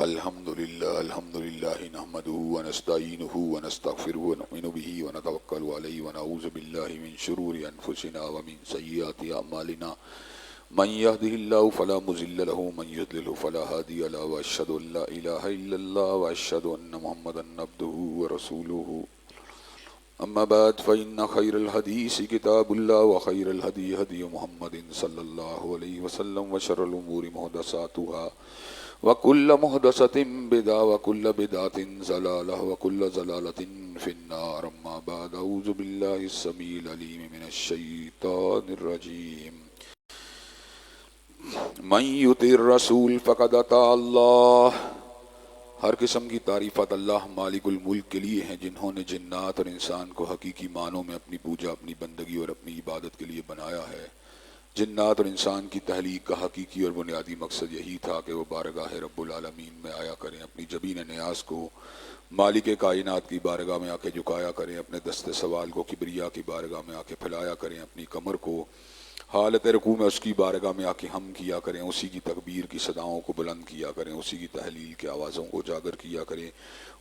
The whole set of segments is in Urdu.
الحمد لله نحمده ونستعينه ونستغفره ونؤمن به ونتوكل عليه ونعوذ بالله من شرور أنفسنا ومن سيئات أعمالنا من يهده الله فلا مضل له ومن يضلل فلا هادي له وأشهد أن لا إله إلا الله وأشهد أن محمدا عبده ورسوله أما بعد فإن خير الحديث كتاب الله وخير الهدي هدي محمد صلى الله عليه وسلم وشر الأمور محدثاتها وكل محدثة بدعة وكل بدعة ضلالة وكل ضلالة في النار. أما بعد أعوذ بالله السميع العليم من الشيطان الرجيم. من يطع الرسول فقد أطاع الله. ہر قسم کی تعریفات اللہ مالک الملک کے لیے ہیں جنہوں نے جنات اور انسان کو حقیقی معنوں میں اپنی پوجا، اپنی بندگی اور اپنی عبادت کے لیے بنایا ہے. جنات اور انسان کی تخلیق کا حقیقی اور بنیادی مقصد یہی تھا کہ وہ بارگاہ رب العالمین میں آیا کریں، اپنی جبین نیاز کو مالک کائنات کی بارگاہ میں آ کے جھکایا کریں، اپنے دست سوال کو کبریا کی بارگاہ میں آ کے پھیلایا کریں، اپنی کمر کو حالت رکوع میں اس کی بارگاہ میں آ کے ہم کیا کریں، اسی کی تکبیر کی صداؤں کو بلند کیا کریں، اسی کی تحلیل کی آوازوں کو اجاگر کیا کریں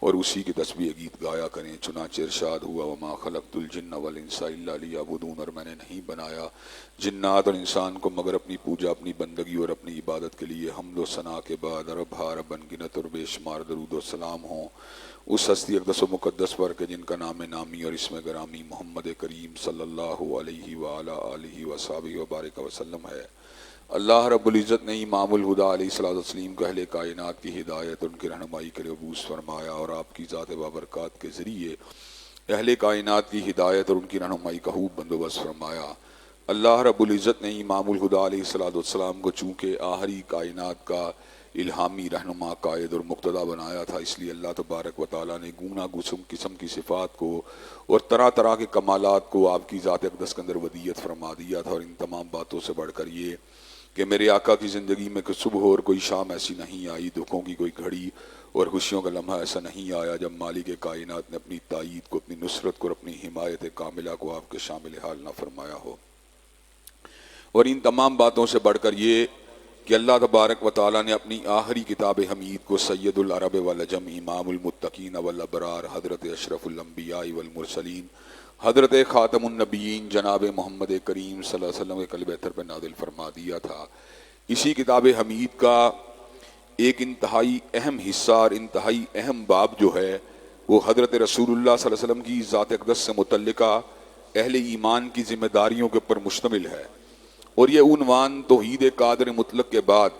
اور اسی کی تسبیح گیت گایا کریں. چنانچہ ارشاد ہوا وما خلقت الجن والانس الا لیعبدون، اور میں نے نہیں بنایا جنات اور انسان کو مگر اپنی پوجا، اپنی بندگی اور اپنی عبادت کے لیے. حمد و ثنا کے بعد رب ہا رب انگنت اور بے شمار درود و سلام ہوں اس ہستی اقدس و مقدس پر کہ جن کا نام نامی اور اسم گرامی محمد کریم صلی اللہ علیہ وآلہ آلہ وصحبہ وبارک وسلم ہے. اللہ رب العزت نے امام الہدیٰ علیہ الصلوۃ والتسلیم کو اہل کائنات کی ہدایت، ان کی رہنمائی کے لیے مبعوث فرمایا اور آپ کی ذات بابرکات کے ذریعے اہل کائنات کی ہدایت اور ان کی رہنمائی کا خوب بندوبست فرمایا. اللہ رب العزت نے امام الہدیٰ علیہ الصلوۃ والتسلام کو چونکہ آخری کائنات کا الہامی رہنما، قائد اور مقتدی بنایا تھا، اس لیے اللہ تبارک و تعالیٰ نے گونا قسم کی صفات کو اور طرح طرح کے کمالات کو آپ کی ذات اقدس کے اندر ودیت فرما دیا تھا. اور ان تمام باتوں سے بڑھ کر یہ کہ میرے آقا کی زندگی میں کوئی صبح اور کوئی شام ایسی نہیں آئی، دکھوں کی کوئی گھڑی اور خوشیوں کا لمحہ ایسا نہیں آیا جب مالک کائنات نے اپنی تائید کو، اپنی نصرت کو اور اپنی حمایت کاملہ کو آپ کے شامل حال نہ فرمایا ہو. اور ان تمام باتوں سے بڑھ کر یہ کہ اللہ تبارک و تعالیٰ نے اپنی آخری کتاب حمید کو سید العرب والعجم، امام المتقین والابرار، حضرت اشرف الانبیاء والمرسلین، حضرت خاتم النبیین جناب محمد کریم صلی اللہ علیہ وسلم کے قلب اطہر پہ نازل فرما دیا تھا. اسی کتاب حمید کا ایک انتہائی اہم حصہ اور انتہائی اہم باب جو ہے وہ حضرت رسول اللہ صلی اللہ علیہ وسلم کی ذات اقدس سے متعلقہ اہل ایمان کی ذمہ داریوں کے اوپر مشتمل ہے. اور یہ عنوان توحید قادر مطلق کے بعد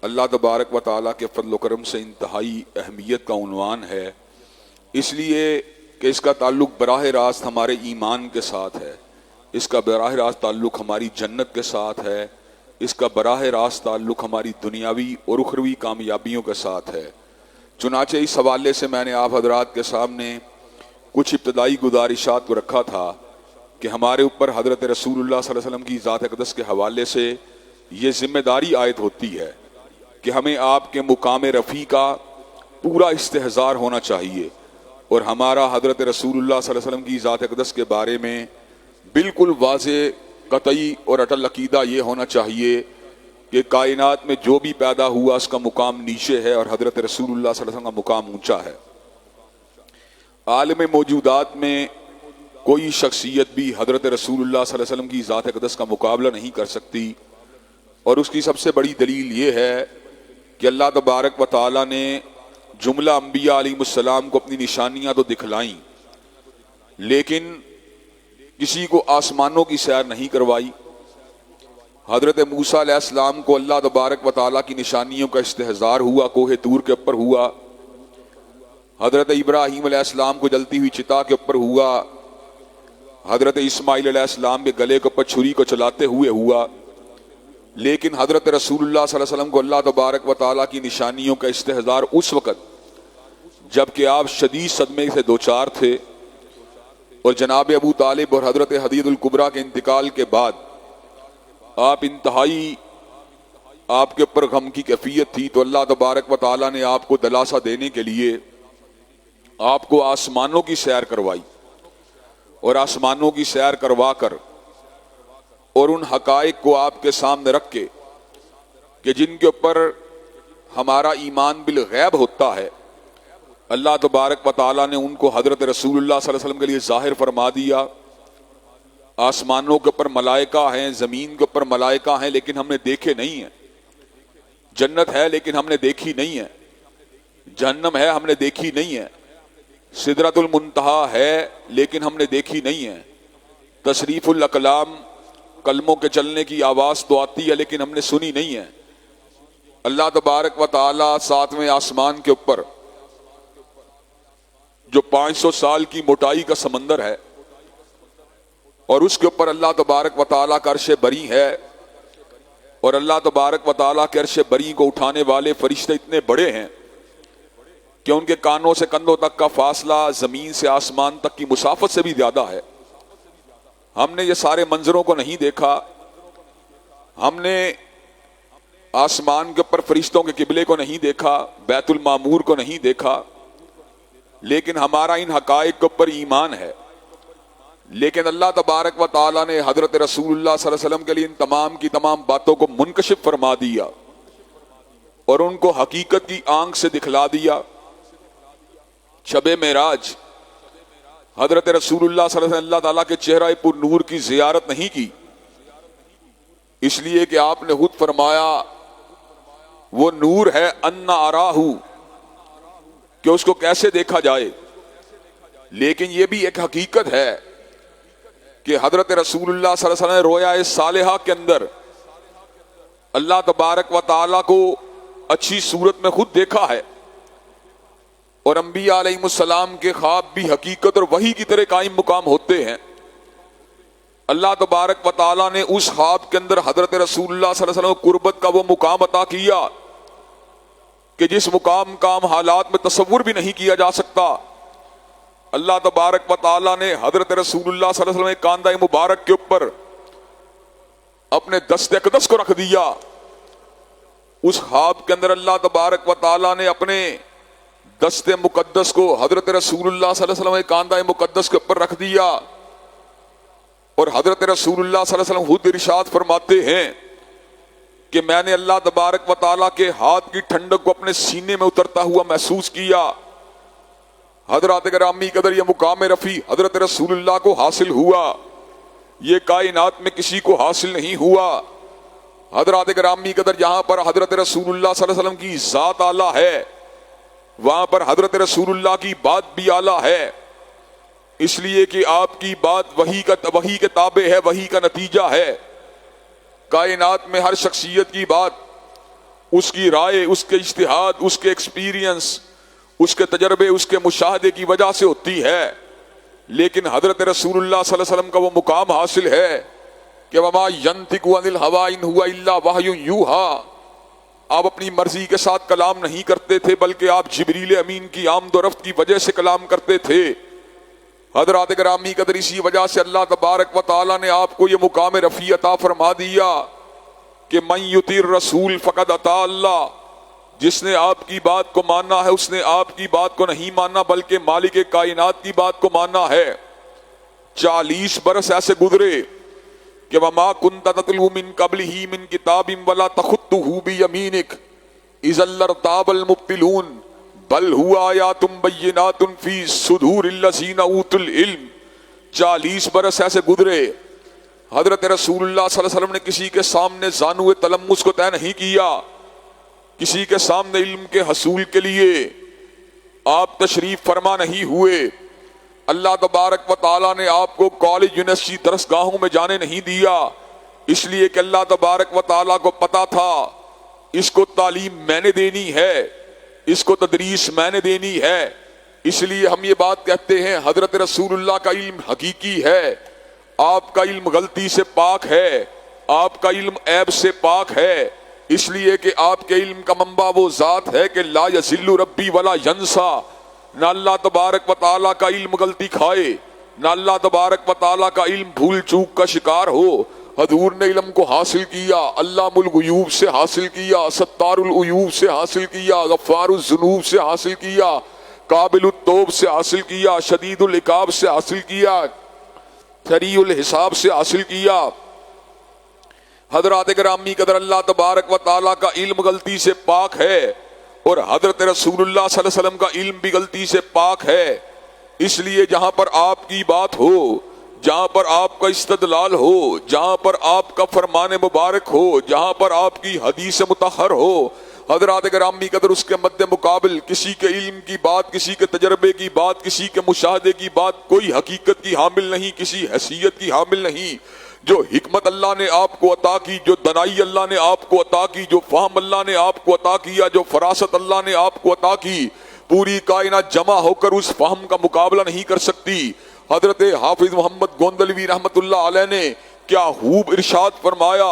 اللہ تبارک و تعالیٰ کے فضل و کرم سے انتہائی اہمیت کا عنوان ہے، اس لیے کہ اس کا تعلق براہ راست ہمارے ایمان کے ساتھ ہے، اس کا براہ راست تعلق ہماری جنت کے ساتھ ہے، اس کا براہ راست تعلق ہماری دنیاوی اور اخروی کامیابیوں کے ساتھ ہے. چنانچہ اس حوالے سے میں نے آپ حضرات کے سامنے کچھ ابتدائی گزارشات کو رکھا تھا کہ ہمارے اوپر حضرت رسول اللہ صلی اللہ علیہ وسلم کی ذات اقدس کے حوالے سے یہ ذمہ داری عائد ہوتی ہے کہ ہمیں آپ کے مقام رفیع کا پورا استحضار ہونا چاہیے اور ہمارا حضرت رسول اللہ صلی اللہ علیہ وسلم کی ذات اقدس کے بارے میں بالکل واضح، قطعی اور اٹل عقیدہ یہ ہونا چاہیے کہ کائنات میں جو بھی پیدا ہوا اس کا مقام نیچے ہے اور حضرت رسول اللہ صلی اللہ علیہ وسلم کا مقام اونچا ہے. عالم موجودات میں کوئی شخصیت بھی حضرت رسول اللہ صلی اللہ علیہ وسلم کی ذات اقدس کا مقابلہ نہیں کر سکتی. اور اس کی سب سے بڑی دلیل یہ ہے کہ اللہ تبارک و تعالیٰ نے جملہ انبیاء علیہ السلام کو اپنی نشانیاں تو دکھلائیں، لیکن کسی کو آسمانوں کی سیر نہیں کروائی۔ حضرت موسیٰ علیہ السلام کو اللہ تبارک و تعالیٰ کی نشانیوں کا استحضار ہوا، کوہ طور کے اوپر ہوا۔ حضرت ابراہیم علیہ السلام کو جلتی ہوئی چتا کے اوپر ہوا۔ حضرت اسماعیل علیہ السلام کے گلے کے اوپر چھری کو چلاتے ہوئے ہوا۔ لیکن حضرت رسول اللہ صلی اللہ علیہ وسلم کو اللہ تبارک و تعالیٰ کی نشانیوں کا استحضار اس وقت جبکہ آپ شدید صدمے سے دوچار تھے، اور جناب ابو طالب اور حضرت حدید الکبریٰ کے انتقال کے بعد آپ انتہائی آپ کے اوپر غم کی کیفیت تھی، تو اللہ تبارک و تعالیٰ نے آپ کو دلاسا دینے کے لیے آپ کو آسمانوں کی سیر کروائی، اور آسمانوں کی سیر کروا کر اور ان حقائق کو آپ کے سامنے رکھ کے کہ جن کے اوپر ہمارا ایمان بالغیب ہوتا ہے، اللہ تبارک و تعالیٰ نے ان کو حضرت رسول اللہ صلی اللہ علیہ وسلم کے لیے ظاہر فرما دیا۔ آسمانوں کے اوپر ملائکہ ہیں، زمین کے اوپر ملائکہ ہیں، لیکن ہم نے دیکھے نہیں ہیں۔ جنت ہے لیکن ہم نے دیکھی نہیں ہے، جہنم ہے ہم نے دیکھی نہیں ہے، سدرۃ المنتہا ہے لیکن ہم نے دیکھی نہیں ہے، تصریف الاقلام قلموں کے چلنے کی آواز تو آتی ہے لیکن ہم نے سنی نہیں ہے۔ اللہ تبارک و تعالیٰ ساتویں آسمان کے اوپر جو 500 سال کی موٹائی کا سمندر ہے، اور اس کے اوپر اللہ تبارک و تعالیٰ کا عرش بری ہے، اور اللہ تبارک و تعالیٰ کے عرش بری کو اٹھانے والے فرشتے اتنے بڑے ہیں کہ ان کے کانوں سے کندھوں تک کا فاصلہ زمین سے آسمان تک کی مسافت سے بھی زیادہ ہے۔ ہم نے یہ سارے منظروں کو نہیں دیکھا، ہم نے آسمان کے اوپر فرشتوں کے قبلے کو نہیں دیکھا، بیت المعمور کو نہیں دیکھا، لیکن ہمارا ان حقائق کے اوپر ایمان ہے۔ لیکن اللہ تبارک و تعالیٰ نے حضرت رسول اللہ صلی اللہ علیہ وسلم کے لیے ان تمام کی تمام باتوں کو منکشف فرما دیا اور ان کو حقیقت کی آنکھ سے دکھلا دیا۔ شب معراج حضرت رسول اللہ صلی اللہ علیہ وسلم اللہ تعالیٰ کے چہرہ پر نور کی زیارت نہیں کی، اس لیے کہ آپ نے خود فرمایا وہ نور ہے انا اراہو، کہ اس کو کیسے دیکھا جائے۔ لیکن یہ بھی ایک حقیقت ہے کہ حضرت رسول اللہ صلی اللہ علیہ وسلم نے رویا صالحہ کے اندر اللہ تبارک و تعالیٰ کو اچھی صورت میں خود دیکھا ہے، اور انبیاء علیہ السلام کے خواب بھی حقیقت اور وحی کی طرح قائم مقام ہوتے ہیں۔ اللہ تبارک و تعالیٰ نے اس خواب کے اندر حضرت رسول اللہ صلی اللہ علیہ وسلم کو قربت کا وہ مقام عطا کیا کہ جس مقام کا ہم حالات میں تصور بھی نہیں کیا جا سکتا۔ اللہ تبارک و تعالیٰ نے حضرت رسول اللہ صلی اللہ علیہ وسلم کے کاندھہ مبارک کے اوپر اپنے دست اقدس کو رکھ دیا۔ اس خواب کے اندر اللہ تبارک و تعالیٰ نے اپنے دست مقدس کو حضرت رسول اللہ صلی اللہ علیہ وسلم کے کاندھہ مقدس کے اوپر رکھ دیا، اور حضرت رسول اللہ صلی اللہ علیہ وسلم خود ارشاد فرماتے ہیں کہ میں نے اللہ تبارک و تعالیٰ کے ہاتھ کی ٹھنڈک کو اپنے سینے میں اترتا ہوا محسوس کیا۔ حضرات گرامی قدر یہ مقام رفیع حضرت رسول اللہ کو حاصل ہوا، یہ کائنات میں کسی کو حاصل نہیں ہوا۔ حضرات گرامی قدر جہاں پر حضرت رسول اللہ صلی اللہ علیہ وسلم کی ذات اعلیٰ ہے، وہاں پر حضرت رسول اللہ کی بات بھی اعلیٰ ہے، اس لیے کہ آپ کی بات وحی کے تابع ہے، وحی کا نتیجہ ہے۔ کائنات میں ہر شخصیت کی بات اس کی رائے، اس کے اجتہاد، اس کے ایکسپیرینس، اس کے تجربے، اس کے مشاہدے کی وجہ سے ہوتی ہے، لیکن حضرت رسول اللہ صلی اللہ علیہ وسلم کا وہ مقام حاصل ہے کہ وما ینطق عن الہویٰ ان ہوا الا وحی یوحیٰ۔ آپ اپنی مرضی کے ساتھ کلام نہیں کرتے تھے، بلکہ آپ جبریل امین کی آمد و رفت کی وجہ سے کلام کرتے تھے۔ حضرات گرامی قدر اسی وجہ سے اللہ تبارک و تعالیٰ نے آپ کو یہ مقام رفیع عطا فرما دیا کہ من یطیع الرسول فقد اطاع اللہ، جس نے آپ کی بات کو ماننا ہے اس نے آپ کی بات کو نہیں ماننا بلکہ مالک کائنات کی بات کو ماننا ہے۔ 40 برس ایسے گزرے کہ وما كنت تتلو من قبله من كتاب ولا تخطه بيمينك اذا لارتاب المبطلون بل هو آیات بینات فی صدور الذین اوتوا العلم۔ 40 برس ایسے گزرے حضرت رسول اللہ صلی اللہ علیہ وسلم نے کسی کے سامنے زانو تلمس کو طے نہیں کیا، کسی کے سامنے علم کے حصول کے لیے آپ تشریف فرما نہیں ہوئے۔ اللہ تبارک و تعالیٰ نے آپ کو کالج یونیورسٹی درسگاہوں میں جانے نہیں دیا، اس لیے کہ اللہ تبارک و تعالیٰ کو پتا تھا اس کو تعلیم میں نے دینی ہے، اس کو تدریس میں نے دینی ہے۔ اس لیے ہم یہ بات کہتے ہیں حضرت رسول اللہ کا علم حقیقی ہے، آپ کا علم غلطی سے پاک ہے، آپ کا علم عیب سے پاک ہے، اس لیے کہ آپ کے علم کا منبع وہ ذات ہے کہ لا یضل ربی ولا ینسا، نہ اللہ تبارک و تعالیٰ کا علم غلطی کھائے، نہ اللہ تبارک و تعالیٰ کا علم بھول چوک کا شکار ہو۔ حضور نے علم کو حاصل کیا، علام الغیوب سے حاصل کیا، ستار العیوب سے حاصل کیا، غفار الذنوب سے حاصل کیا، قابل التوب سے حاصل کیا، شدید العقاب سے حاصل کیا، سریع الحساب سے حاصل کیا۔ حضرات گرامی قدر، اللہ تبارک و تعالیٰ کا علم غلطی سے پاک ہے اور حضرت رسول اللہ صلی اللہ علیہ وسلم کا علم بھی غلطی سے پاک ہے۔ اس لیے جہاں پر آپ کی بات ہو، جہاں پر آپ کا استدلال ہو، جہاں پر آپ کا فرمان مبارک ہو، جہاں پر آپ کی حدیث مطہر ہو، حضرات گرامی قدر اس کے مد مقابل کسی کے علم کی بات، کسی کے تجربے کی بات، کسی کے مشاہدے کی بات کوئی حقیقت کی حامل نہیں، کسی حیثیت کی حامل نہیں۔ جو حکمت اللہ نے آپ کو عطا کی، جو دانائی اللہ نے آپ کو عطا کی، جو فہم اللہ نے آپ کو عطا کیا، جو فراست اللہ نے آپ کو عطا کی، پوری کائنات جمع ہو کر اس فہم کا مقابلہ نہیں کر سکتی۔ حضرت حافظ محمد گوندلوی رحمت اللہ علیہ نے کیا خوب ارشاد فرمایا،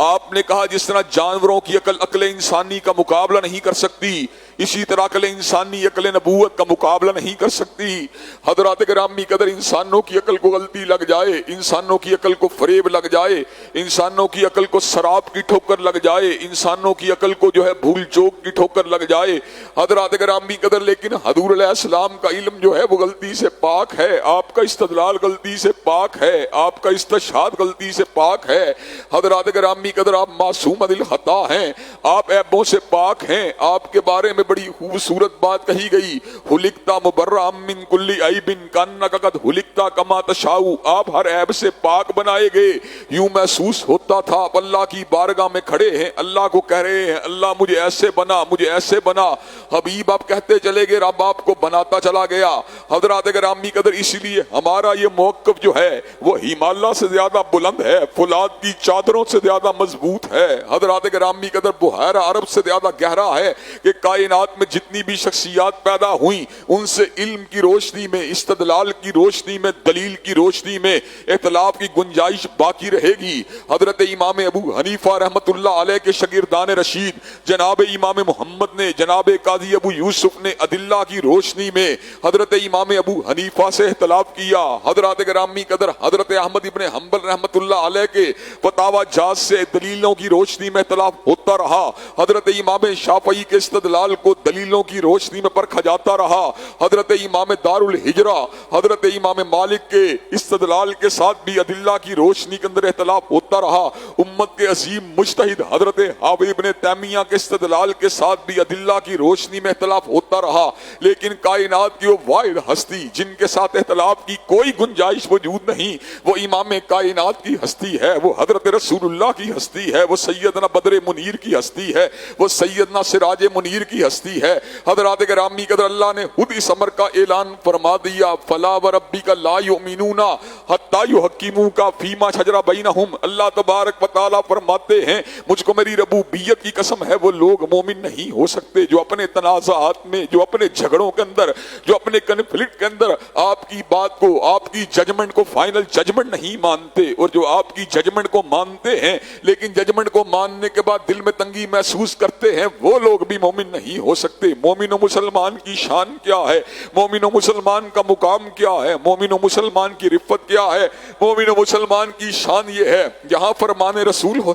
آپ نے کہا جس طرح جانوروں کی عقل انسانی کا مقابلہ نہیں کر سکتی، اسی طرح عقل انسانی عقل نبوت کا مقابلہ نہیں کر سکتی۔ حضرات گرامی قدر، انسانوں کی عقل کو غلطی لگ جائے، انسانوں کی عقل کو فریب لگ جائے، انسانوں کی عقل کو شراب کی ٹھوکر لگ جائے، انسانوں کی عقل کو جو ہے بھول چوک کی ٹھوکر لگ جائے، حضرات گرامی قدر، لیکن حضور علیہ السلام کا علم جو ہے وہ غلطی سے پاک ہے، آپ کا استدلال غلطی سے پاک ہے، آپ کا استشہاد غلطی سے پاک ہے۔ حضرات گرامی قدر، آپ معصوم عن الخطا ہیں، آپ عیبوں سے پاک ہیں۔ آپ کے بارے میں بڑی خوبصورت بات کہی گئی، خلقتا مبرأ من کل عیب کانک قد خلقتا کما تشاء، آپ ہر عیب سے پاک بنائے گئے۔ یوں محسوس ہوتا تھا آپ اللہ کی بارگاہ میں کھڑے ہیں، اللہ کو کہہ رہے ہیں اللہ مجھے ایسے بنا، مجھے ایسے بنا۔ حبیب آپ کہتے چلے گئے، رب آپ کو بناتا چلا گیا۔ حضرات گرامی قدر، اس لیے ہمارا یہ موقف جو ہے وہ ہمالیہ سے زیادہ بلند ہے، فولاد کی چادروں سے زیادہ مضبوط ہے۔ حضرات گرامی قدر، بحیرہ عرب سے زیادہ گہرا ہے کہ کائنات میں جتنی بھی شخصیات پیدا ہوئیں ان سے علم کی روشنی میں، استدلال کی روشنی میں، دلیل کی روشنی میں اختلاف کی گنجائش باقی رہے گی۔ حضرت امام ابو حنیفہ رحمت اللہ علیہ کے شاگردان رشید جناب امام محمد نے، جناب قاضی ابو یوسف نے ادلہ کی روشنی میں حضرت امام ابو حنیفہ سے اختلاف کیا۔ حضرات گرامی قدر، حضرت احمد ابن حنبل رحمت اللہ علیہ کے فتاوی جاز سے دلیلوں کی روشنی میں اختلاف ہوتا رہا۔ حضرت امام شافعی کے استدلال کو دلیلوں کی روشنی میں پرکھا جاتا رہا۔ حضرت امام دار الہجرہ حضرت امام مالک کے استدلال کے ساتھ بھی ادلہ کی روشنی کے اندر اختلاف ہوتا رہا۔ امت کے عظیم مجتہد حضرت حافظ ابن تیمیہ کے استدلال کے ساتھ بھی ادلہ کی روشنی میں اختلاف ہوتا رہا۔ لیکن کائنات کی وہ واحد ہستی جن کے ساتھ اختلاف کی کوئی گنجائش وجود نہیں، وہ امام کائنات کی ہستی ہے، وہ حضرت رسول اللہ کی ہستی ہے، وہ سیدنا بدر منیر کی ہستی ہے، وہ سیدنا سراج منیر کی ہستی ہے۔ حضرات گرامی قدر، اللہ نے خود اس امر کا اعلان فرما دیا، فلا وربک لا یؤمنون حتی یحکموک فیما شجر بینہم۔ اللہ تبارک و تعالیٰ فرماتے ہیں مجھ کو میری ربوبیت کی قسم ہے، وہ لوگ مومن نہیں ہو سکتے جو اپنے تنازعات میں، جو اپنے جھگڑوں کے اندر، جو اپنے کنفلکٹ کے اندر آپ کی بات کو، آپ کی ججمنٹ کو فائنل ججمنٹ نہیں مانتے، اور جو آپ کی ججمنٹ کو مانتے ہیں لیکن ججمنٹ کو ماننے کے بعد دل میں تنگی محسوس کرتے ہیں، وہ لوگ بھی مومن نہیں ہو سکتے۔ مومن و مسلمان کی شان کیا ہے؟ مومن و مسلمان کا مقام کیا ہے؟ مومن و مسلمان کی رفت کیا ہے؟ مومن و مسلمان کی شان یہ ہے جہاں فرمان رسول ہو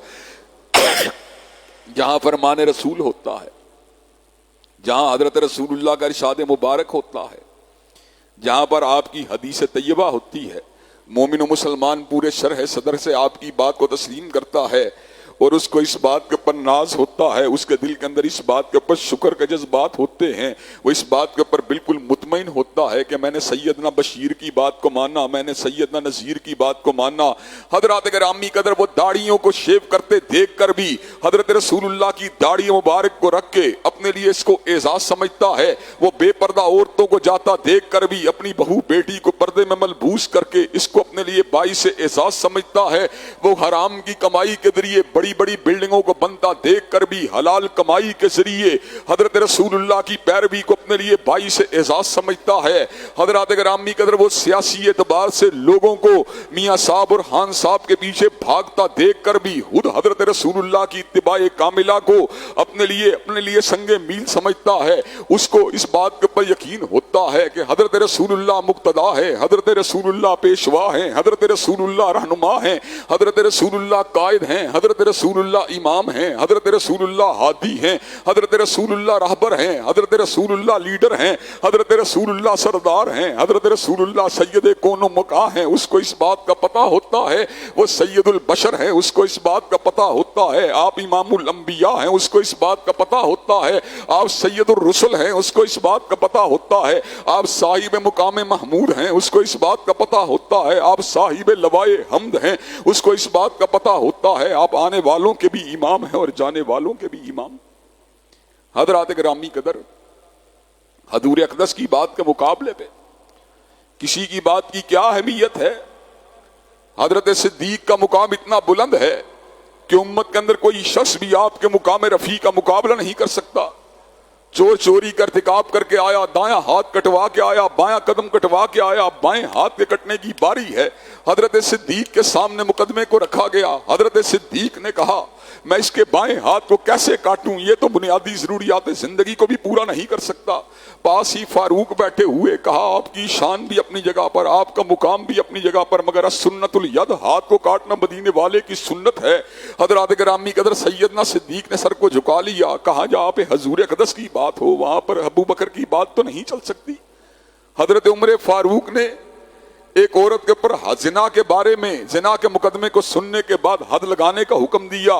جہاں فرمان رسول ہوتا ہے، جہاں حضرت رسول اللہ کا ارشاد مبارک ہوتا ہے، جہاں پر آپ کی حدیث طیبہ ہوتی ہے، مومن و مسلمان پورے شرح صدر سے آپ کی بات کو تسلیم کرتا ہے، اور اس کو اس بات کے اوپر ناز ہوتا ہے، اس کے دل کے اندر اس بات کے اوپر شکر کے جذبات ہوتے ہیں، وہ اس بات کے اوپر بالکل مطمئن ہوتا ہے کہ میں نے سیدنا بشیر کی بات کو مانا، میں نے سیدنا نذیر کی بات کو مانا۔ حضرات گرامی قدر وہ داڑھیوں کو شیو کرتے دیکھ کر بھی حضرت رسول اللہ کی داڑھی مبارک کو رکھ کے اپنے لیے اس کو اعزاز سمجھتا ہے، وہ بے پردہ عورتوں کو جاتا دیکھ کر بھی اپنی بہو بیٹی کو پردے میں ملبوس کر کے اس کو اپنے لیے باعث اعزاز سمجھتا ہے، وہ حرام کی کمائی کے ذریعے بڑی بڑی بلڈنگوں کو بنتا دیکھ کر بھی حلال کمائی کے ذریعے حضرت رسول اللہ کی پیروی کو اپنے لیے باعث اعزاز سمجھتا ہے۔ حضرات گرامی قدر وہ سیاسی اعتبار سے لوگوں کو میاں صاحب اور خان صاحب کے پیچھے بھاگتا دیکھ کر بھی خود حضرت رسول اللہ کی اتباع کاملہ کو اپنے لیے سنگ میل سمجھتا ہے، اس کو اس بات کے پر یقین ہوتا ہے کہ حضرت رسول اللہ مقتدا ہے، حضرت رسول اللہ پیشوا ہیں، حضرت رسول اللہ رہنما ہیں، حضرت رسول اللہ قائد ہیں، حضرت رسول اللہ امام ہیں، حضرت رسول اللہ ہادی ہیں، حضرت رسول اللہ رہبر ہیں، حضرت رسول اللہ لیڈر ہیں، حضرت رسول اللہ سردار ہیں، حضرت رسول اللہ سید کون و مکاں ہیں، اس کو اس بات کا پتہ ہوتا ہے وہ سید البشر ہیں، اس کو اس بات کا پتہ ہوتا ہے آپ امام الانبیاء ہیں، اس کو اس بات کا پتہ ہوتا ہے آپ سید الرسل ہیں، اس کو اس بات کا پتہ ہوتا ہے آپ صاحب مقام محمود ہیں، اس کو اس بات کا پتہ ہوتا ہے آپ صاحب لوائے حمد ہیں، اس کو اس بات کا پتہ ہوتا ہے آپ آنے والوں کے بھی امام ہیں اور جانے والوں کے بھی امام۔ حضرات گرامی قدر حضور اقدس کی بات کے مقابلے پہ کسی کی بات کی کیا اہمیت ہے؟ حضرت صدیق کا مقام اتنا بلند ہے کہ امت کے اندر کوئی شخص بھی آپ کے مقام رفیع کا مقابلہ نہیں کر سکتا۔ چور چوری کا ارتکاب کر کے آیا، دایاں ہاتھ کٹوا کے آیا، بایاں قدم کٹوا کے آیا، بائیں ہاتھ کے کٹنے کی باری ہے، حضرت صدیق کے سامنے مقدمے کو رکھا گیا۔ حضرت صدیق نے کہا میں اس کے بائیں ہاتھ کو کیسے کاٹوں، یہ تو بنیادی ضروریات زندگی کو بھی پورا نہیں کر سکتا۔ پاس ہی فاروق بیٹھے ہوئے کہا آپ کی شان بھی اپنی جگہ پر، آپ کا مقام بھی اپنی جگہ پر، مگر سنت الید، ہاتھ کو کاٹنا مدینے والے کی سنت ہے۔ حضرات گرامی قدر سیدنا صدیق نے سر کو جھکا لیا، کہا جہاں پہ حضور اقدس کی بات ہو وہاں پر ابو بکر کی بات تو نہیں چل سکتی۔ حضرت عمر فاروق نے ایک عورت کے اوپر زنا کے بارے میں، زنا کے مقدمے کو سننے کے بعد حد لگانے کا حکم دیا۔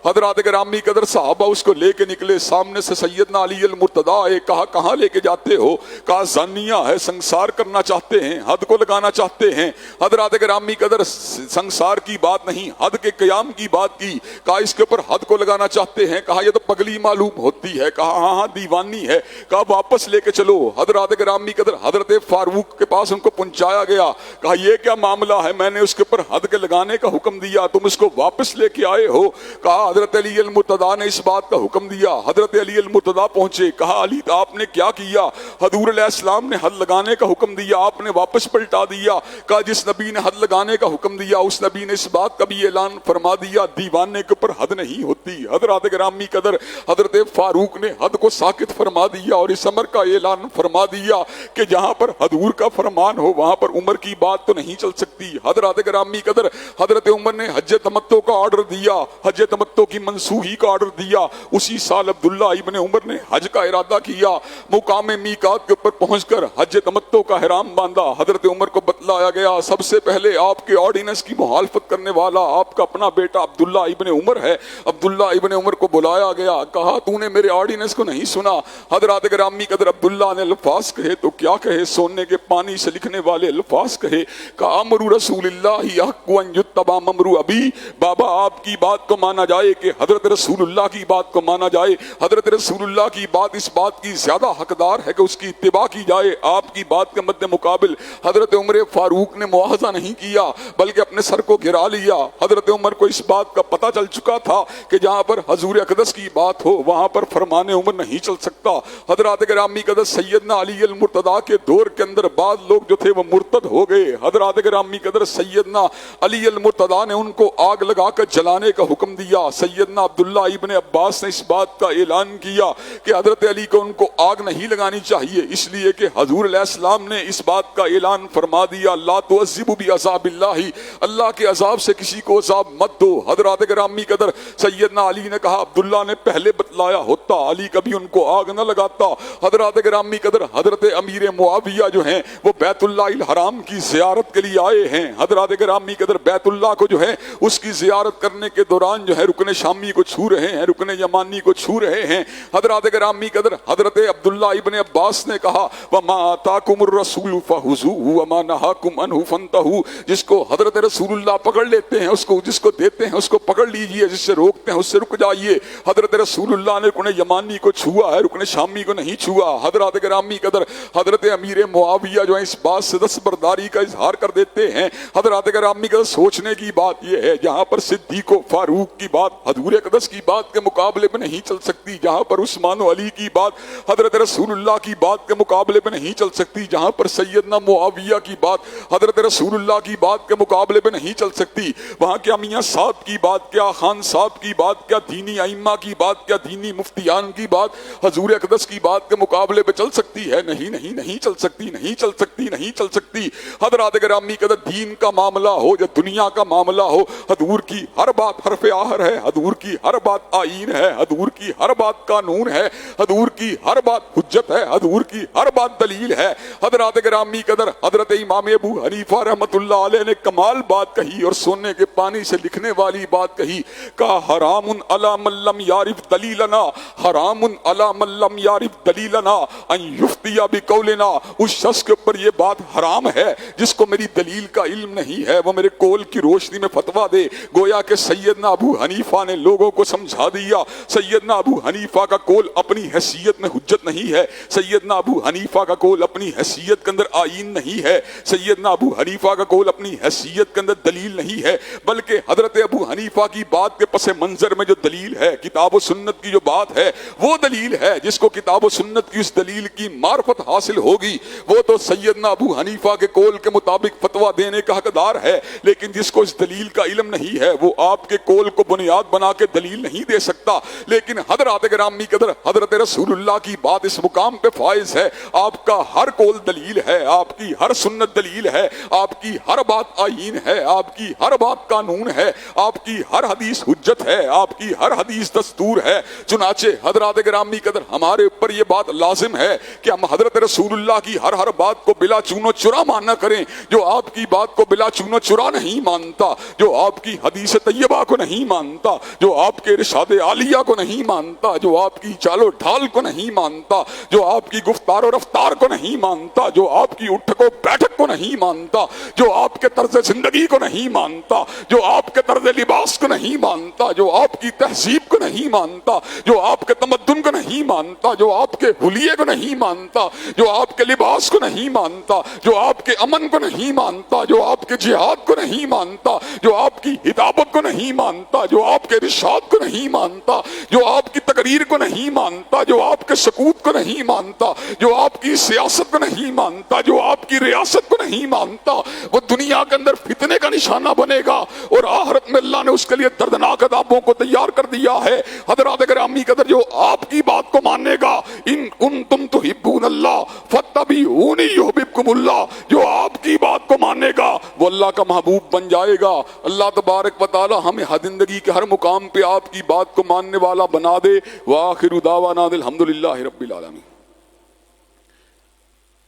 حضرات گرامی قدر صحابہ اس کو لے کے نکلے، سامنے سے سیدنا علی المرتضیٰ آئے، کہا کہاں لے کے جاتے ہو؟ کہا زانیہ ہے، سنسار کرنا چاہتے ہیں، حد کو لگانا چاہتے ہیں۔ حضرات گرامی قدر سنسار کی بات نہیں، حد کے قیام کی بات کی، کہا اس کے اوپر حد کو لگانا چاہتے ہیں، کہا یہ تو پگلی معلوم ہوتی ہے، کہا ہاں ہاں دیوانی ہے، کہا واپس لے کے چلو۔ حضرات گرامی قدر حضرت فاروق کے پاس ان کو پہنچایا گیا، کہا یہ کیا معاملہ ہے، میں نے اس کے اوپر حد کے لگانے کا حکم دیا، تم اس کو واپس لے کے آئے ہو؟ کہا حضرت علی المرتضیٰ نے اس بات کا حکم دیا۔ حضرت علی المرتضیٰ پہنچے، کہا علی آپ نے کیا کیا؟ حضور علیہ السلام نے حد لگانے کا حکم دیا، آپ نے واپس پلٹا دیا۔ کہا جس نبی نے حد لگانے کا حکم دیا اس نبی نے اس بات کا بھی اعلان فرما دیا دیوانے کے اوپر حد نہیں ہوتی۔ حضرات گرامی قدر حضرت فاروق نے حد کو ساکت فرما دیا اور اس امر کا اعلان فرما دیا کہ جہاں پر حضور کا فرمان ہو وہاں پر عمر کی بات تو نہیں چل سکتی۔ حضرات گرامی قدر حضرت عمر نے حج تمتع کا آرڈر دیا، حج تمتع کی منسوخی کا آرڈر دیا۔ اسی سال عبداللہ ابن عمر نے حج کا ارادہ کیا، مقام میقات کے اوپر پہنچ کر حج تمتع کا احرام باندھا۔ حضرت عمر کو بتلایا گیا سب سے پہلے آپ کے آرڈیننس کی مخالفت کرنے والا آپ کا اپنا بیٹا عبداللہ ابن عمر ہے۔ عبداللہ ابن عمر کو بلایا گیا، کہا تو نے میرے آرڈیننس کو نہیں سنا۔ حضرات گرامی قدر عبداللہ نے الفاظ کہے تو کیا کہے، سونے کے پانی سے لکھنے والے الفاظ کہے، کہ امر رسول اللہ حق ان یتبع امر ابی، بابا آپ کی بات کو مانا جائے کہ حضرت رسول اللہ کی بات کو مانا جائے، حضرت رسول اللہ کی بات اس بات کی زیادہ حقدار ہے کہ اس کی اتباع کی جائے۔ آپ کی بات کے مد مقابل حضرت عمر فاروق نے مواخذہ نہیں کیا بلکہ اپنے سر کو گرا لیا۔ حضرت عمر کو اس بات کا پتہ چل چکا تھا کہ جہاں پر حضور اقدس کی بات ہو وہاں پر فرمان عمر نہیں چل سکتا۔ حضرات گرامی قدر سیدنا علی المرتضیٰ کے دور کے اندر بعض لوگ جو تھے وہ مرتد ہو گئے۔ حضرات گرامی قدر سیدنا علی المرتضیٰ نے ان کو آگ لگا کر جلانے کا حکم دیا۔ سیدنا عبداللہ ابن عباس نے اس بات کا اعلان کیا کہ حضرت علی کو ان کو آگ نہیں لگانی چاہیے، اس لیے کہ حضور علیہ السلام نے اس بات کا اعلان فرما دیا لا تعذبوا بعذاب اللہ، اللہ کے عذاب سے کسی کو عذاب مت دو۔ حضرات گرامی قدر سیدنا علی نے کہا عبداللہ نے پہلے بتلایا ہوتا علی کبھی ان کو آگ نہ لگاتا۔ حضرات گرامی قدر حضرت امیر معاویہ جو ہیں وہ بیت اللہ الحرام کی زیارت کے لیے آئے ہیں. حضرات گرامی قدر بیت اللہ کو جو ہے اس کی زیارت کرنے کے دوران جو ہے رکن شامی کو چھو رہے ہیں, رکن یمانی کو چھو رہے ہیں. حضرات گرامی قدر حضرت عبداللہ ابن عباس نے کہا وما آتاکم الرسول فخذوہ وما نہاکم عنہ فانتہوا, جس کو حضرت رسول اللہ پکڑ لیتے ہیں اس کو, جس کو دیتے ہیں اس کو پکڑ لیجئے, جس سے روکتے ہیں اس سے رک جائیے. حضرت رسول اللہ نے رکن یمانی کو چھوا ہے, رکن شامی کو نہیں چھوا. حضرات گرامی قدر حضرت امیر معاویہ جو ہے اس بات سے دستبرداری کا اظہار کر دیتے ہیں. حضرات گرامی قدر سوچنے کی بات یہ ہے, جہاں پر صدیق و فاروق کی بات حضور اقدس کی بات کے مقابلے میں نہیں چل سکتی, جہاں پر عثمان و علی کی بات حضرت رسول اللہ کی بات کے مقابلے میں نہیں چل سکتی, جہاں پر سیدنا معاویہ کی بات حضرت رسول اللہ کی بات کے مقابلے میں نہیں چل سکتی, وہاں کیا میاں صاحب کی بات, کیا خان صاحب کی بات, کیا دینی ائمہ کی بات, کیا دینی مفتیان کی بات حضور اقدس کی بات کے مقابلے میں چل سکتی ہے؟ نہیں نہیں نہیں چل سکتی, نہیں چل سکتی, نہیں چل سکتی. حضرات گرامی قدر دین کا معاملہ ہو یا دنیا کا معاملہ ہو, حضور کی ہر بات حرف آخر ہے, حضور کی ہر بات آئین ہے, حضور کی ہر بات قانون ہے, حضور کی ہر بات حجت ہے, حضور کی ہر بات دلیل ہے. حضرات گرامی قدر حضرت امام ابو حنیفہ رحمۃ اللہ علیہ نے کمال بات کہی اور سونے کے پانی سے لکھنے والی بات کہی, کہا حرام علی من لم یعرف دلیلنا, حرام علی من لم یعرف دلیلنا ان یفتی بقولنا, اس شخص کے اوپر یہ بات حرام ہے جس کو میری دلیل کا علم نہیں ہے, وہ میرے قول کی روشنی میں فتویٰ دے. گویا کہ سیدنا ابو حنیفہ نے لوگوں کو سمجھا دیا, سیدنا ابو حنیفہ کا قول اپنی حیثیت میں حجت نہیں ہے, سیدنا ابو حنیفہ کا قول اپنی حیثیت کے اندر آئین نہیں ہے, سیدنا ابو حنیفہ کا قول اپنی حیثیت کے اندر دلیل نہیں ہے, بلکہ حضرت ابو حنیفہ کی بات کے پس منظر میں جو دلیل ہے, کتاب و سنت کی جو بات ہے وہ دلیل ہے. جس کو کتاب و سنت کی اس دلیل کی معرفت حاصل ہوگی وہ تو سیدنا ابو حنیفہ کے قول کے مطابق فتویٰ دینے کا حقدار ہے, لیکن جس کو اس دلیل کا علم نہیں ہے وہ آپ کے قول کو بنیاد بنا کے دلیل نہیں دے سکتا. لیکن حضرات گرامی قدر حضرت رسول اللہ کی بات اس مقام پہ فائز ہے, آپ کا ہر قول دلیل ہے, آپ کی ہر سنت دلیل ہے, آپ کی ہر بات آئین ہے, آپ کی ہر بات قانون ہے, آپ کی ہر حدیث حجت ہے, آپ کی ہر حدیث دستور ہے. چنانچہ حضرات گرامی قدر ہمارے اوپر یہ بات لازم ہے کہ ہم حضرت رسول اللہ کی ہر بات کو بلا چون و چرا ماننا کریں. جو آپ کی بات کو بلا چون و چرا نہیں مانتا, جو آپ کی حدیث طیبہ کو نہیں مانتا, جو آپ کے ارشاد عالیہ کو نہیں مانتا, جو آپ کی چال و ڈھال کو نہیں مانتا, جو آپ کی گفتار و رفتار کو نہیں مانتا, جو آپ کی اٹھک و بیٹھک کو نہیں مانتا, جو آپ کے طرز زندگی کو نہیں مانتا, جو آپ کے طرز لباس کو نہیں مانتا, جو آپ کی تہذیب کو نہیں مانتا, جو آپ کے تمدن کو نہیں مانتا, جو آپ کے حلیے کو نہیں مانتا, جو آپ کے لباس کو نہیں مانتا, جو آپ کے امن کو نہیں مانتا, جو آپ کے جہاد کو نہیں مانتا, جو آپ کی ہدایت کو نہیں مانتا, جو آپ کے ارشاد کو نہیں مانتا, جو آپ کی تقریر کو نہیں مانتا, جو آپ کے سکوت کو نہیں مانتا, جو آپ کی سیاست کو نہیں مانتا, جو آپ کی ریاست کو نہیں مانتا, وہ دنیا کے اندر فتنے کا نشانہ بنے گا اور آخرت میں اللہ نے اس کے لیے دردناک عذابوں کو تیار کر دیا ہے. حضرات گرامی قدر جو آپ کی بات کو مانے گا, ان کنتم تحبون اللہ فاتبعونی یحببکم اللہ, جو آپ کی بات کو مانے گا وہ اللہ کا محبوب بن جائے گا. اللہ تبارک و تعالی ہمیں زندگی کے ہر مقام پہ آپ کی بات کو ماننے والا بنا دے. وآخر دعوانا الحمدللہ رب العالمین.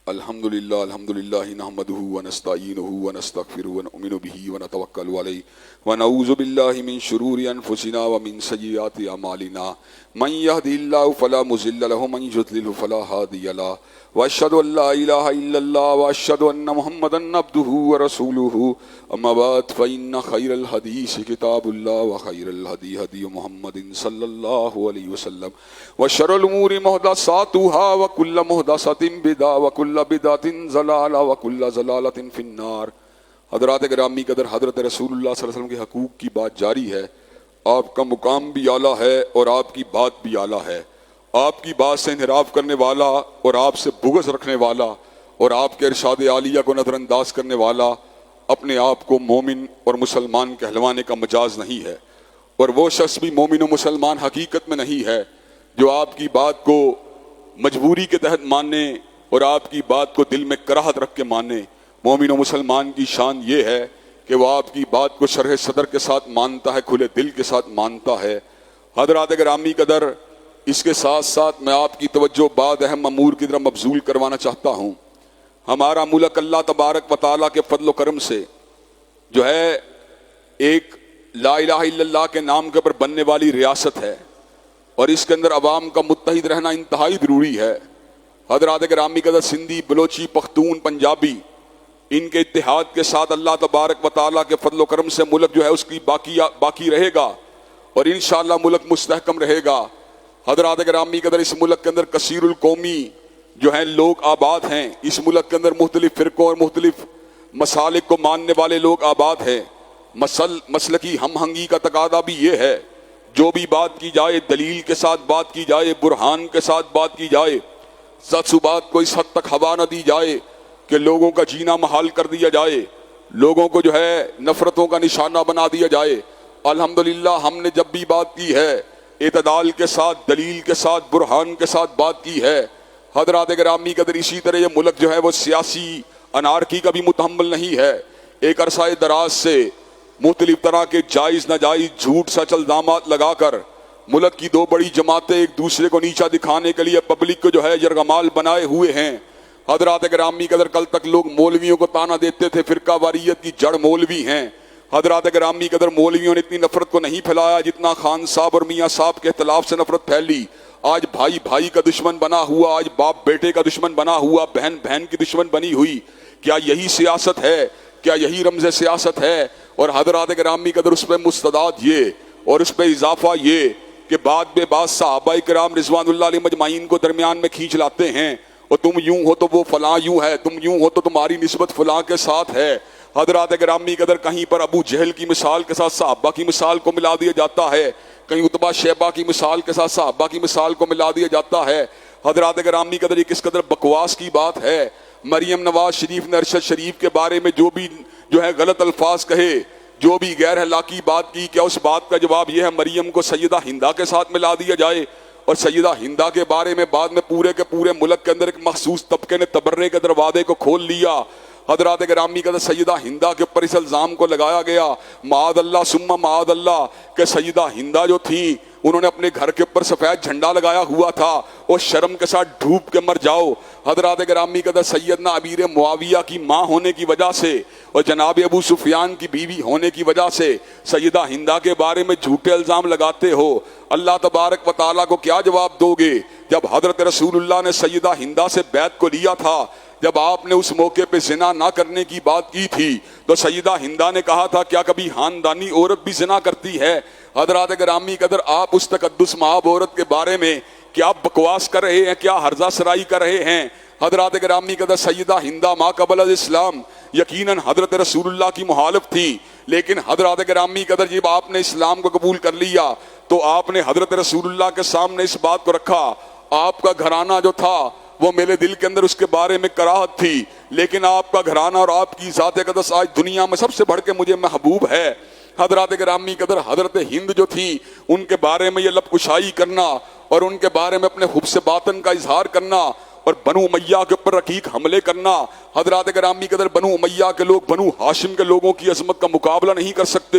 الحمدللہ الحمدللہ نحمدہ ونستعینہ ونستغفرہ ونؤمن بہ ونتوکل علیہ ونعوذ باللہ من شرور انفسنا ومن سیئات اعمالنا من یہد اللہ فلا مضل له ومن یضلل فلا ہادی له واشهد ان لا الہ الا اللہ واشهد ان محمدا عبدہ ورسولہ. اما بعد فإن خیر الحدیث کتاب اللہ وخیر الہدی ہدی محمد صلی اللہ علیہ وسلم وشر الامور محدثاتها وکل محدثۃ بدعۃ وکل بدعۃ ضلالہ وکل ضلالۃ فی النار. حضرات گرامی قدر حضرت رسول اللہ صلی اللہ علیہ وسلم کے حقوق کی بات جاری ہے. آپ کا مقام بھی اعلیٰ ہے اور آپ کی بات بھی اعلیٰ ہے. آپ کی بات سے انحراف کرنے والا اور آپ سے بغض رکھنے والا اور آپ کے ارشاد عالیہ کو نظر انداز کرنے والا اپنے آپ کو مومن اور مسلمان کہلوانے کا مجاز نہیں ہے. اور وہ شخص بھی مومن و مسلمان حقیقت میں نہیں ہے جو آپ کی بات کو مجبوری کے تحت مانے اور آپ کی بات کو دل میں کراہت رکھ کے مانے. مومن و مسلمان کی شان یہ ہے کہ وہ آپ کی بات کو شرح صدر کے ساتھ مانتا ہے, کھلے دل کے ساتھ مانتا ہے. حضرات گرامی قدر اس کے ساتھ ساتھ میں آپ کی توجہ بعد اہم امور کی طرف مبذول کروانا چاہتا ہوں. ہمارا ملک اللہ تبارک و تعالیٰ کے فضل و کرم سے جو ہے ایک لا الہ الا اللہ کے نام کے اوپر بننے والی ریاست ہے، اور اس کے اندر عوام کا متحد رہنا انتہائی ضروری ہے۔ حضرات گرامی قدر سندھی، بلوچی، پختون، پنجابی، ان کے اتحاد کے ساتھ اللہ تبارک و تعالیٰ کے فضل و کرم سے ملک جو ہے اس کی باقی رہے گا، اور انشاءاللہ ملک مستحکم رہے گا۔ حضرات گرامی قدر اس ملک کے اندر کثیر القومی جو ہیں لوگ آباد ہیں، اس ملک کے اندر مختلف فرقوں اور مختلف مسالک کو ماننے والے لوگ آباد ہیں۔ مسلکی ہم ہنگی کا تقاضا بھی یہ ہے، جو بھی بات کی جائے دلیل کے ساتھ بات کی جائے، برہان کے ساتھ بات کی جائے، سچ بات کو اس حد تک ہوا نہ دی جائے کہ لوگوں کا جینا محال کر دیا جائے، لوگوں کو جو ہے نفرتوں کا نشانہ بنا دیا جائے۔ الحمدللہ ہم نے جب بھی بات کی ہے اعتدال کے ساتھ، دلیل کے ساتھ، برہان کے ساتھ بات کی ہے۔ حضرات گرامی قدر اسی طرح یہ ملک جو ہے وہ سیاسی انارکی کا بھی متحمل نہیں ہے۔ ایک عرصہ دراز سے مختلف طرح کے جائز ناجائز جھوٹ سچ الزامات لگا کر ملک کی دو بڑی جماعتیں ایک دوسرے کو نیچا دکھانے کے لیے پبلک کو جو ہے یرغمال بنائے ہوئے ہیں۔ حضرات گرامی قدر کل تک لوگ مولویوں کو تانا دیتے تھے فرقہ واریت کی جڑ مولوی ہیں۔ حضرات گرامی قدر مولویوں نے اتنی نفرت کو نہیں پھیلایا جتنا خان صاحب اور میاں صاحب کے اختلاف سے نفرت پھیلی۔ آج بھائی بھائی کا دشمن بنا ہوا، آج باپ بیٹے کا دشمن بنا ہوا، بہن بہن کی دشمن بنی ہوئی۔ کیا یہی سیاست ہے؟ کیا یہی رمز سیاست ہے؟ اور حضرات گرامی قدر اس پہ مستداد یہ اور اس پہ اضافہ یہ کہ بعد میں بعض صحابہ کرام رضوان اللہ علیہ مجمعین کو درمیان میں کھینچ لاتے ہیں، اور تم یوں ہو تو وہ فلاں یوں ہے، تم یوں ہو تو تمہاری نسبت فلاں کے ساتھ ہے۔ حضرات گرامی قدر کہیں پر ابو جہل کی مثال کے ساتھ صحابہ کی مثال کو ملا دیا جاتا ہے، کہیں عتبہ شیبہ کی مثال کے ساتھ صحابہ کی مثال کو ملا دیا جاتا ہے۔ حضرات گرامی قدر یہ کس قدر بکواس کی بات ہے۔ مریم نواز شریف نے ارشد شریف کے بارے میں جو بھی جو ہے غلط الفاظ کہے، جو بھی غیر اخلاقی بات کی، کیا اس بات کا جواب یہ ہے مریم کو سیدہ ہندہ کے ساتھ ملا دیا جائے؟ اور سیدہ ہندہ کے بارے میں بعد میں پورے کے پورے ملک کے اندر ایک مخصوص طبقے نے تبرے کے دروازے کو کھول لیا۔ حضرات گرامی قدر سیدہ ہندہ کے اوپر اس الزام کو لگایا گیا، معاذ اللہ ثم معاذ اللہ، کہ سیدہ ہندہ جو تھی انہوں نے اپنے گھر کے اوپر سفید جھنڈا لگایا ہوا تھا، اور شرم کے ساتھ ڈوب کے مر جاؤ۔ حضرات گرامی قدر سیدنا امیر معاویہ کی ماں ہونے کی وجہ سے اور جناب ابو سفیان کی بیوی ہونے کی وجہ سے سیدہ ہندہ کے بارے میں جھوٹے الزام لگاتے ہو۔ اللہ تبارک و تعالیٰ کو کیا جواب دو گے جب حضرت رسول اللہ نے سیدہ ہندہ سے بیعت کو لیا تھا؟ جب آپ نے اس موقع پہ زنا نہ کرنے کی بات کی تھی تو سیدہ ہندہ نے کہا تھا کیا کبھی خاندانی عورت بھی زنا کرتی ہے؟ حضرات گرامی قدر آپ اس تقدس مآب عورت کے بارے میں کیا بکواس کر رہے ہیں، کیا ہرزہ سرائی کر رہے ہیں؟ حضرات گرامی قدر سیدہ ہندہ ما قبل الاسلام یقیناً حضرت رسول اللہ کی مخالف تھی، لیکن حضرات گرامی قدر جب آپ نے اسلام کو قبول کر لیا تو آپ نے حضرت رسول اللہ کے سامنے اس بات کو رکھا۔ آپ کا گھرانہ جو تھا وہ میرے دل کے اندر اس کے بارے میں کراہت تھی، لیکن آپ کا گھرانہ اور آپ کی ذات اقدس آج دنیا میں سب سے بڑھ کے مجھے محبوب ہے۔ حضرات گرامی قدر حضرت ہند جو تھی ان کے بارے میں یہ لب کشائی کرنا اور ان کے بارے میں اپنے حب سے باطن کا اظہار کرنا اور بنو امیہ کے اوپر رقیق حملے کرنا، حضرات گرامی قدر بنو امیہ کے لوگ بنو ہاشم کے لوگوں کی عظمت کا مقابلہ نہیں کر سکتے۔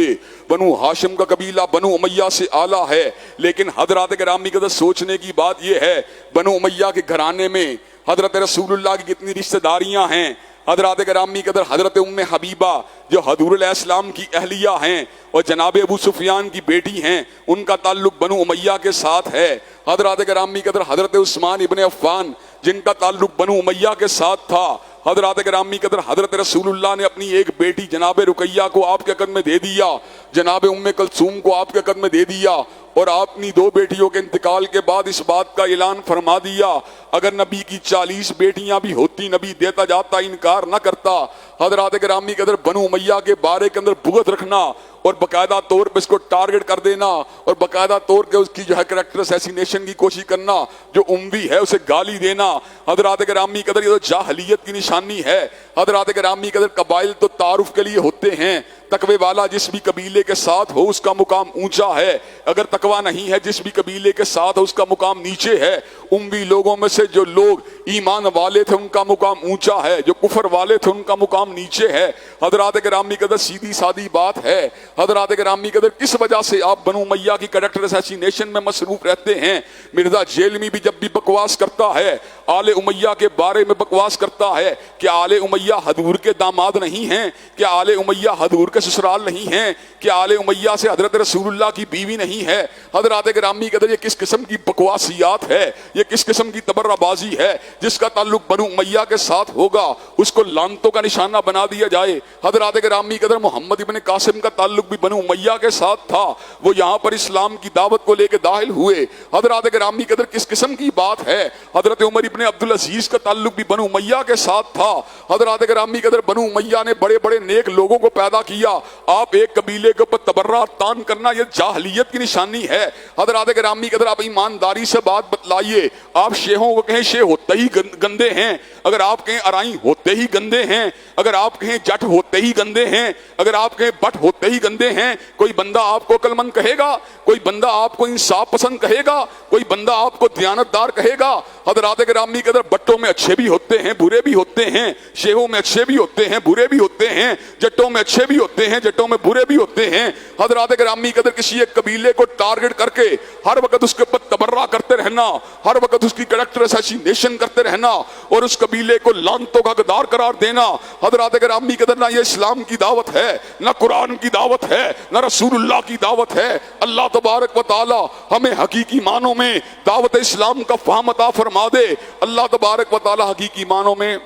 بنو ہاشم کا قبیلہ بنو امیہ سے اعلیٰ ہے، لیکن حضرات گرامی قدر سوچنے کی بات یہ ہے بنو امیہ کے گھرانے میں حضرت رسول اللہ کی کتنی رشتہ داریاں ہیں۔ حضرات گرامی قدر حضرت ام حبیبہ جو حضور علیہ السلام کی اہلیہ ہیں اور جناب ابو سفیان کی بیٹی ہیں، ان کا تعلق بنو امیہ کے ساتھ ہے۔ حضرات گرامی قدر حضرت عثمان ابن عفان جن کا تعلق بنو امیہ کے ساتھ تھا، حضرات گرامی قدر حضرت رسول اللہ نے اپنی ایک بیٹی جناب رقیہ کو آپ کے قدم میں دے دیا، جناب ام کلثوم کو آپ کے قدم میں دے دیا، اور اپنی دو بیٹیوں کے انتقال کے بعد اس بات کا اعلان فرما دیا اگر نبی کی 40 بیٹیاں بھی ہوتی نبی دیتا جاتا، انکار نہ کرتا۔ حضرات گرامی قدر بنو امیہ کے بارے کے اندر بغض رکھنا اور باقاعدہ طور پہ اس کو ٹارگٹ کر دینا اور باقاعدہ طور پہ اس کی جو ہے کریکٹر اسیسینیشن کی کوشش کرنا، جو اموی ہے اسے گالی دینا، حضرات گرامی قدر یہ تو جاہلیت کی نشانی ہے۔ حضرات گرامی قدر قبائل تو تعارف کے لیے ہوتے ہیں، تقوی والا جس بھی قبیلے کے ساتھ ہو اس کا مقام اونچا ہے، اگر تقوی نہیں ہے جس بھی قبیلے کے ساتھ ہو اس کا مقام نیچے ہے۔ اموی لوگوں میں سے جو لوگ ایمان والے تھے ان کا مقام اونچا ہے، جو کفر والے تھے ان کا مقام نیچے ہے۔ حضرات گرامی قدر سیدھی سادی بات ہے، حضرات گرامی قدر کس وجہ سے آپ بنو امیہ کی کریکٹر اسیسینیشن میں مصروف رہتے ہیں؟ مرزا جیلمی بھی جب بھی بکواس کرتا ہے آل امیہ کے بارے میں بکواس کرتا ہے کہ آل امیہ حضور کے داماد نہیں ہیں، کہ آل امیہ حضور کے سسرال نہیں ہیں، کہ آل امیہ سے حضرت رسول اللہ کی بیوی نہیں ہے۔ حضرات گرامی قدر یہ کس قسم کی بکواسیات ہے، یہ کس قسم کی تبرہ بازی ہے؟ جس کا تعلق بنو امیہ کے ساتھ ہوگا اس کو لعنتوں کا نشانہ بنا دیا جائے۔ حضرات گرامی قدر محمد ابن قاسم کا تعلق بھی بنو امیہ کے ساتھ تھا، وہ یہاں پر اسلام کی دعوت کو لے کے داخل ہوئے۔ حضرات گرامی قدر کس قسم کی بات ہے؟ حضرت عمر ابن عبدالعزیز کا تعلق بھی بنو امیہ کے ساتھ تھا۔ حضرات گرامی قدر بنو امیہ نے بڑے بڑے نیک لوگوں کو پیدا کیا، آپ ایک قبیلے کے اوپر تبرہ تان کرنا یہ جاہلیت کی نشانی ہے۔ حضرات گرامی قدر آپ ایمانداری سے بات بتلائیے، آپ شیخوں کو کہیں شیخ ہوتے ہی گندے ہیں، اگر آپ کہیں ارائیں ہوتے ہی گندے ہیں، اگر آپ کہیں جٹ ہوتے ہی گندے ہیں، اگر آپ کہیں بٹ ہوتے ہی گندے ہیں، کوئی بندہ آپ کو عقل مند کہے گا؟ کوئی بندہ آپ کو انصاف پسند کہے گا؟ کوئی بندہ آپ کو دیانتدار کہے گا؟ حضرات گرامی قدر بٹوں میں اچھے بھی ہوتے ہیں برے بھی ہوتے ہیں، شیخوں میں اچھے بھی ہوتے ہیں برے بھی ہوتے ہیں، جٹوں میں اچھے بھی ہوتے ہیں جٹوں میں برے بھی ہوتے ہیں۔ حضرات گرامی قدر کسی ایک قبیلے کو ٹارگٹ کر کے ہر وقت اس کے اوپر تبرہ کرتے رہنا، ہر وقت اس کی کریکٹر اسیسینیشن کرتے رہنا اور اس قبیلے کو لعنتوں کا حقدار قرار دینا، حضرات گرامی قدر نہ یہ اسلام کی دعوت ہے، نہ قرآن کی دعوت ہے، نہ رسول اللہ کی دعوت ہے۔ اللہ تبارک و تعالی ہمیں حقیقی معنوں میں دعوت اسلام کا فہم عطا فرما دے۔ اللہ تبارک و تعالی حقیقی معنوں میں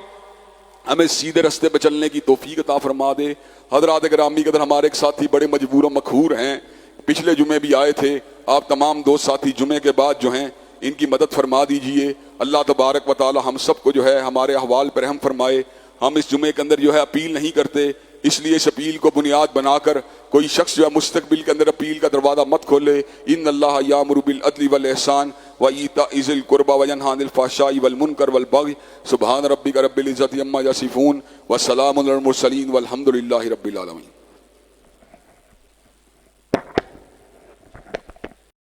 ہمیں سیدھے رستے پہ چلنے کی توفیق عطا فرما دے۔ حضرات گرامی قدر ہمارے ایک ساتھی بڑے مجبور و مقہور ہیں، پچھلے جمعے بھی آئے تھے، آپ تمام دوست ساتھی جمعے کے بعد جو ہیں ان کی مدد فرما دیجئے۔ اللہ تبارک و تعالی ہم سب کو جو ہے ہمارے احوال پر رحم فرمائے۔ ہم اس جمعے کے اندر جو ہے اپیل نہیں کرتے، اس لیے اس اپیل کو بنیاد بنا کر کوئی شخص جو ہے مستقبل کے اندر اپیل کا دروازہ مت کھولے۔ ان اللہ یامر بالعدل والاحسان وایتاء ذی القربى وینہی عن الفحشاء والمنکر والبغی سبحان ربک رب العزۃ عما یصفون وسلام علی المرسلین والحمد للہ رب العالمین۔